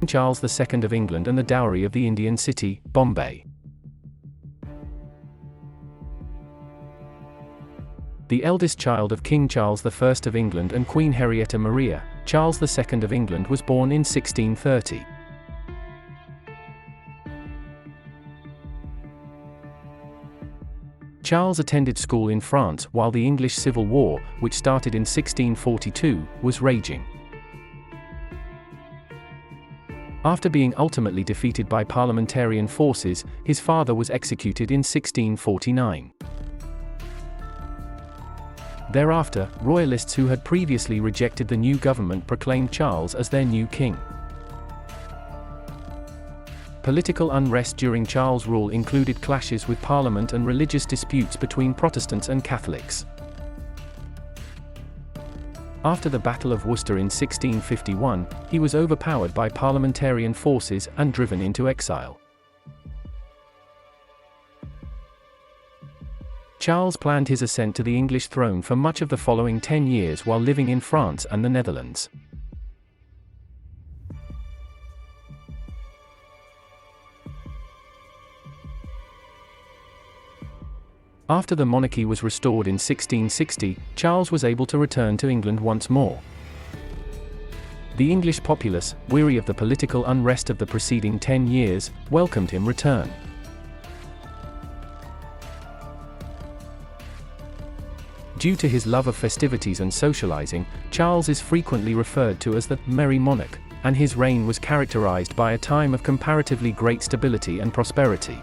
Charles II of England and the dowry of the Indian city, Bombay. The eldest child of King Charles I of England and Queen Henrietta Maria, Charles II of England was born in 1630. Charles attended school in France while the English Civil War, which started in 1642, was raging. After being ultimately defeated by parliamentarian forces, his father was executed in 1649. Thereafter, royalists who had previously rejected the new government proclaimed Charles as their new king. Political unrest during Charles' rule included clashes with Parliament and religious disputes between Protestants and Catholics. After the Battle of Worcester in 1651, he was overpowered by parliamentarian forces and driven into exile. Charles planned his ascent to the English throne for much of the following 10 years while living in France and the Netherlands. After the monarchy was restored in 1660, Charles was able to return to England once more. The English populace, weary of the political unrest of the preceding 10 years, welcomed him return. Due to his love of festivities and socializing, Charles is frequently referred to as the Merry Monarch, and his reign was characterized by a time of comparatively great stability and prosperity.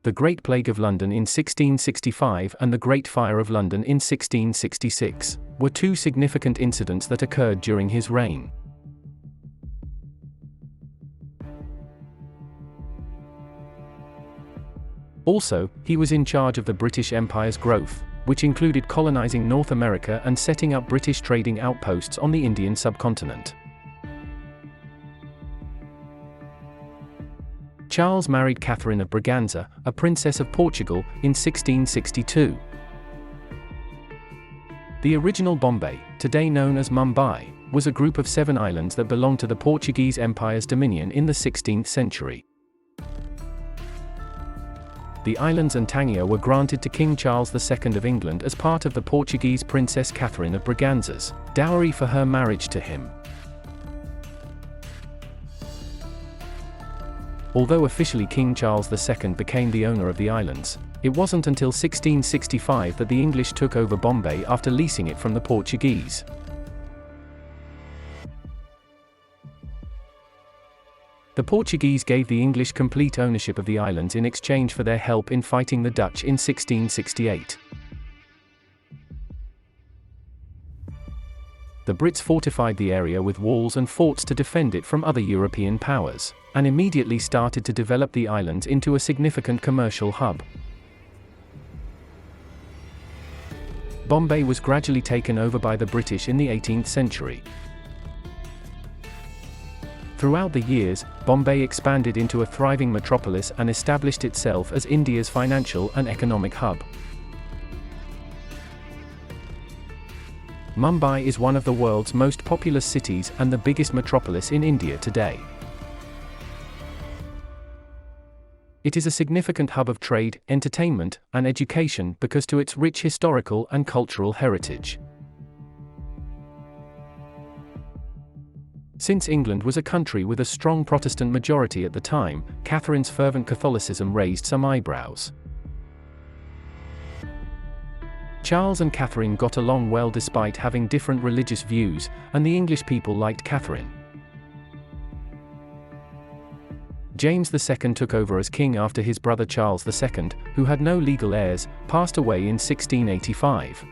The Great Plague of London in 1665 and the Great Fire of London in 1666 were two significant incidents that occurred during his reign. Also, he was in charge of the British Empire's growth, which included colonizing North America and setting up British trading outposts on the Indian subcontinent. Charles married Catherine of Braganza, a princess of Portugal, in 1662. The original Bombay, today known as Mumbai, was a group of 7 islands that belonged to the Portuguese Empire's dominion in the 16th century. The islands and Tangier were granted to King Charles II of England as part of the Portuguese Princess Catherine of Braganza's dowry for her marriage to him. Although officially King Charles II became the owner of the islands, it wasn't until 1665 that the English took over Bombay after leasing it from the Portuguese. The Portuguese gave the English complete ownership of the islands in exchange for their help in fighting the Dutch in 1668. The Brits fortified the area with walls and forts to defend it from other European powers, and immediately started to develop the islands into a significant commercial hub. Bombay was gradually taken over by the British in the 18th century. Throughout the years, Bombay expanded into a thriving metropolis and established itself as India's financial and economic hub. Mumbai is one of the world's most populous cities and the biggest metropolis in India today. It is a significant hub of trade, entertainment, and education because to its rich historical and cultural heritage. Since England was a country with a strong Protestant majority at the time, Catherine's fervent Catholicism raised some eyebrows. Charles and Catherine got along well despite having different religious views, and the English people liked Catherine. James II took over as king after his brother Charles II, who had no legal heirs, passed away in 1685.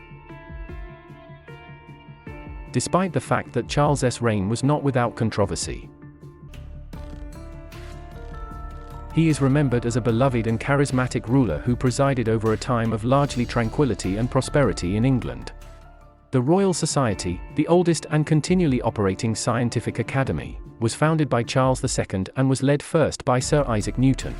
Despite the fact that Charles's reign was not without controversy, he is remembered as a beloved and charismatic ruler who presided over a time of largely tranquility and prosperity in England. The Royal Society, the oldest and continually operating scientific academy, was founded by Charles II and was led first by Sir Isaac Newton.